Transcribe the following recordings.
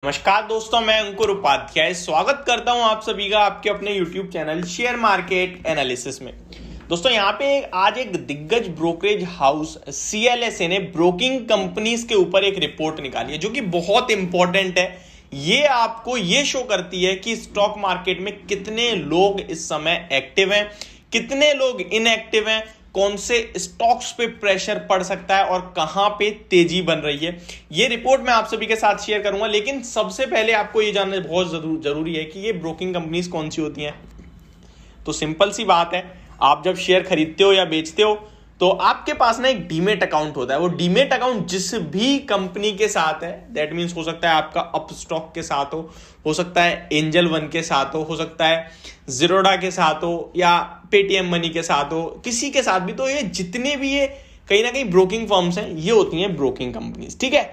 नमस्कार दोस्तों, मैं अंकुर उपाध्याय स्वागत करता हूं आप सभी का आपके अपने YouTube channel share market analysis में। दोस्तों यहाँ पे आज एक दिग्गज ब्रोकरेज हाउस CLSA ने ब्रोकिंग कंपनीज के ऊपर एक रिपोर्ट निकाली है जो कि बहुत इंपॉर्टेंट है। ये आपको ये शो करती है कि स्टॉक मार्केट में कितने लोग इस समय एक्टिव हैं, कितने लोग इनएक्टिव हैं, कौन से स्टॉक्स पे प्रेशर पड़ सकता है और कहां पे तेजी बन रही है। ये रिपोर्ट मैं आप सभी के साथ शेयर करूंगा, लेकिन सबसे पहले आपको ये जानना बहुत जरूरी है कि ये ब्रोकिंग कंपनीज कौन सी होती हैं। तो सिंपल सी बात है, आप जब शेयर खरीदते हो या बेचते हो तो आपके पास ना एक डीमेट अकाउंट होता है। वो डीमेट अकाउंट जिस भी कंपनी के साथ है, दैट मीन्स हो सकता है आपका अप स्टॉक के साथ हो सकता है एंजल वन के साथ हो सकता है ज़ीरोधा के साथ हो या पेटीएम मनी के साथ हो, किसी के साथ भी। तो ये जितने भी ये कहीं ना कहीं ब्रोकिंग फर्म्स हैं, ये होती हैं ब्रोकिंग कंपनीज, ठीक है।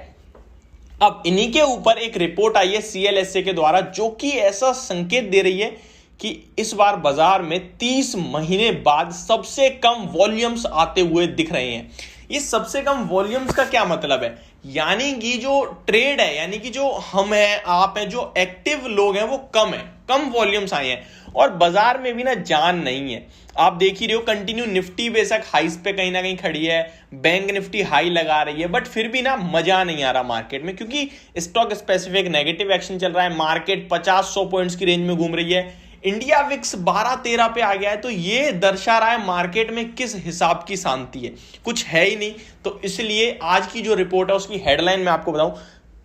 अब इन्हीं के ऊपर एक रिपोर्ट आई है CLSA के द्वारा जो कि ऐसा संकेत दे रही है कि इस बार बाजार में 30 महीने बाद सबसे कम वॉल्यूम्स आते हुए दिख रहे हैं। ये सबसे कम वॉल्यूम्स का क्या मतलब है? यानी कि जो ट्रेड है, यानी कि जो हम हैं, आप हैं, जो एक्टिव लोग हैं वो कम है, कम वॉल्यूम्स आए हैं और बाजार में भी ना जान नहीं है। आप देख ही रहे हो, कंटिन्यू निफ्टी बेशक हाइस पे कहीं ना कहीं खड़ी है, बैंक निफ्टी हाई लगा रही है, बट फिर भी ना मजा नहीं आ रहा मार्केट में, क्योंकि स्टॉक स्पेसिफिक नेगेटिव एक्शन चल रहा है। मार्केट 50-100 पॉइंट्स की रेंज में घूम रही है। इंडिया विक्स 12-13 पे आ गया है। तो ये दर्शा रहा है मार्केट में किस हिसाब की शांति है, कुछ है ही नहीं। तो इसलिए आज की जो रिपोर्ट है उसकी हेडलाइन मैं आपको बताऊं,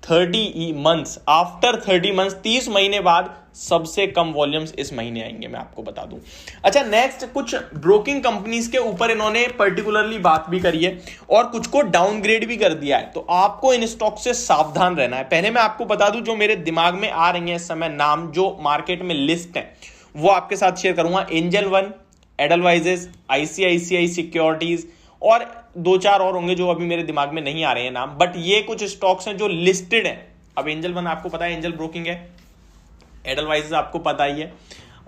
30 मंथ्स आफ्टर 30 मंथ्स, 30 महीने बाद सबसे कम वॉल्यूम्स इस महीने आएंगे, मैं आपको बता दूं। अच्छा, नेक्स्ट कुछ ब्रोकिंग कंपनीज के ऊपर इन्होंने पर्टिकुलरली बात भी करी है और कुछ को डाउनग्रेड भी कर दिया है। तो आपको इन स्टॉक से सावधान रहना है। पहले मैं आपको बता दूं, जो मेरे दिमाग में आ रही है इस समय नाम, जो मार्केट में लिस्ट है, वो आपके साथ शेयर करूंगा। एंजल वन, एडलवाइजेस, ICICI सिक्योरिटीज और 2-4 और होंगे जो अभी मेरे दिमाग में नहीं आ रहे हैं नाम, बट ये कुछ स्टॉक्स हैं जो लिस्टेड हैं। अब एंजल वन आपको पता है, एंजल ब्रोकिंग है। एडलवाइजेस आपको पता ही है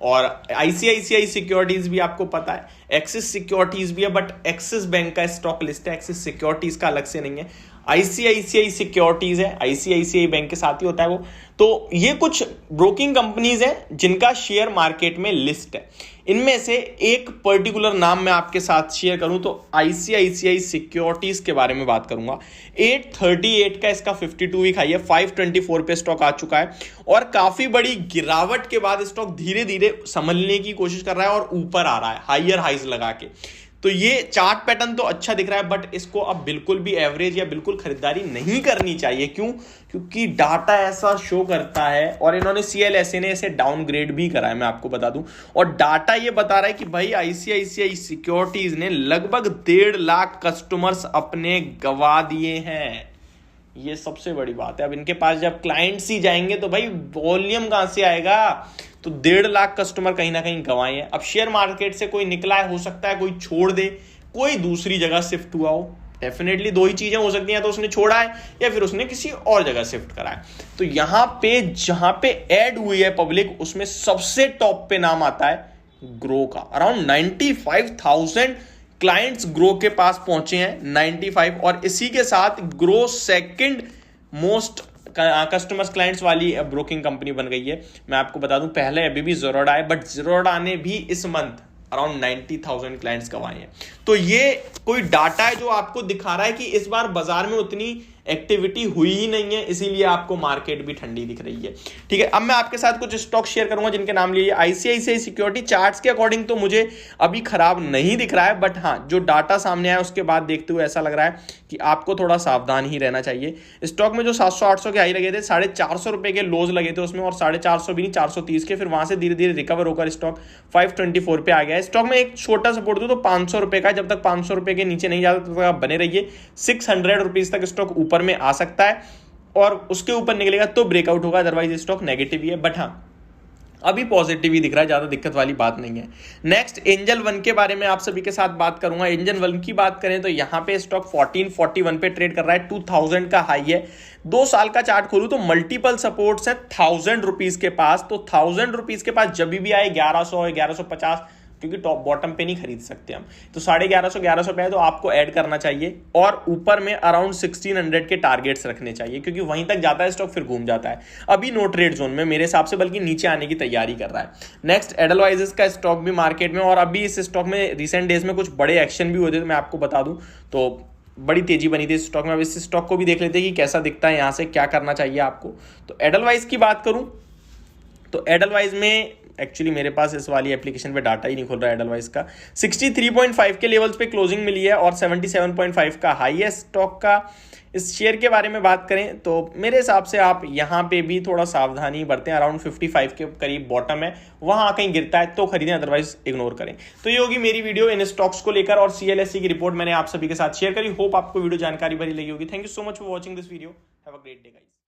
और ICICI सिक्योरिटीज भी आपको पता है। एक्सिस सिक्योरिटीज भी है, बट एक्सिस बैंक का स्टॉक लिस्ट है, एक्सिस सिक्योरिटीज का अलग से नहीं है। ICICI सिक्योरिटीज है, ICICI बैंक के साथ ही होता है वो। तो ये कुछ ब्रोकिंग कंपनीज हैं जिनका शेयर मार्केट में लिस्ट है। इनमें से एक पर्टिकुलर नाम मैं आपके साथ शेयर करूं तो ICICI सिक्योरिटीज के बारे में बात करूंगा। 838 का इसका 52 वीक हाई है, 524 पे स्टॉक आ चुका है और काफी बड़ी गिरावट के बाद स्टॉक धीरे धीरे संभलने की कोशिश कर रहा है और ऊपर आ रहा है हायर हाइज लगा के। तो ये चार्ट पैटर्न तो अच्छा दिख रहा है, बट इसको अब बिल्कुल भी एवरेज या बिल्कुल खरीदारी नहीं करनी चाहिए। क्यों? क्योंकि डाटा ऐसा शो करता है और इन्होंने CLSA ने इसे डाउनग्रेड भी करा है, मैं आपको बता दूं। और डाटा ये बता रहा है कि भाई ICICI सिक्योरिटीज ने लगभग 1.5 लाख कस्टमर्स अपने गवा दिए हैं। ये सबसे बड़ी बात है। अब इनके पास जब क्लाइंट्स ही जाएंगे तो भाई वॉल्यूम कहां से आएगा? तो 1.5 लाख कस्टमर कहीं ना कहीं गंवाए हैं। अब शेयर मार्केट से कोई निकला है, हो सकता है कोई छोड़ दे, कोई दूसरी जगह शिफ्ट हुआ हो। डेफिनेटली दो ही चीजें हो सकती हैं, तो उसने छोड़ा है या फिर उसने किसी और जगह शिफ्ट करा है। तो यहां पे जहां पे ऐड हुई है पब्लिक, उसमें सबसे टॉप पे नाम आता है ग्रो का। अराउंड 95,000 क्लाइंट्स ग्रो के पास पहुंचे हैं, 95। और इसी के साथ grow second most customers clients वाली ब्रोकिंग कंपनी बन गई है। मैं आपको बता दूं, पहले अभी भी ज़ीरोधा है, बट ज़ीरोधा ने भी इस मंथ अराउंड 90,000 क्लाइंट्स गंवाए हैं। तो ये कोई डाटा है जो आपको दिखा रहा है कि इस बार बाजार में उतनी एक्टिविटी हुई ही नहीं है, इसीलिए आपको मार्केट भी ठंडी दिख रही है, ठीक है। अब मैं आपके साथ कुछ स्टॉक शेयर करूंगा जिनके नाम लिए। ICICI सिक्योरिटी चार्ट्स के अकॉर्डिंग तो मुझे अभी खराब नहीं दिख रहा है, बट हाँ, जो डाटा सामने आया उसके बाद देखते हुए ऐसा लग रहा है कि आपको थोड़ा सावधान ही रहना चाहिए। स्टॉक में जो 700-800 के हाई लगे थे, 450 रुपए के लोज लगे थे उसमें, और 450 भी नहीं, 430 के, फिर वहां से धीरे धीरे रिकवर होकर स्टॉक 524 पे आ गया है। स्टॉक में एक छोटा सपोर्ट दो तो 500 रुपए का, जब तक 500 रुपए के नीचे नहीं जाता तब तक आप बने रहिए। 600 रुपीज तक स्टॉक ऊपर में आ सकता है और उसके ऊपर निकलेगा तो ब्रेकआउट होगा, अदरवाइज स्टॉक नेगेटिव ही है। बट हाँ, अभी पॉजिटिव ही दिख रहा है, ज्यादा दिक्कत वाली बात नहीं है। नेक्स्ट एंजल वन के बारे में आप सभी के साथ बात करूंगा। एंजल वन की बात करें तो यहां पे स्टॉक 1441 पे ट्रेड कर रहा है, 2000 का हाई है। 2 साल का चार्ट खोलूं तो मल्टीपल सपोर्ट्स है 1000 रुपीज के पास। तो 1000 रुपीज के पास जब भी आए 1100 1150 क्योंकि टॉप बॉटम पे नहीं खरीद सकते हम। तो 1150 पे है तो आपको ऐड करना चाहिए और ऊपर में अराउंड 1600 के टारगेट्स रखने चाहिए, क्योंकि वहीं तक जाता है स्टॉक फिर घूम जाता है। अभी नो ट्रेड जोन में मेरे हिसाब से, बल्कि नीचे आने की तैयारी कर रहा है। नेक्स्ट एडलवाइजेस का स्टॉक भी मार्केट में, और अभी इस स्टॉक में रिसेंट डेज में कुछ बड़े एक्शन भी हुए थे, तो मैं आपको बता दूं तो बड़ी तेजी बनी थी इस स्टॉक में। अब इस स्टॉक को भी देख लेते हैं कि कैसा दिखता है, यहाँ से क्या करना चाहिए आपको। तो एडलवाइज की बात करूं तो एडलवाइज में एक्चुअली मेरे पास इस वाली एप्लीकेशन पे डाटा ही नहीं खुल रहा है एडलवाइज का। 63.5 के लेवल्स पे क्लोजिंग मिली है और 77.5 का हाई है स्टॉक का। इस शेयर के बारे में बात करें तो मेरे हिसाब से आप यहाँ पे भी थोड़ा सावधानी बरतें। अराउंड 55 के करीब बॉटम है, वहां कहीं गिरता है तो खरीदें, अदरवाइज इग्नोर करें। तो ये होगी मेरी वीडियो इन स्टॉक्स को लेकर, और CLSC की रिपोर्ट मैंने आप सभी के साथ शेयर करी। होप आपको वीडियो जानकारी भरी लगी होगी। Thank you so much for watching this video. Have a great day guys.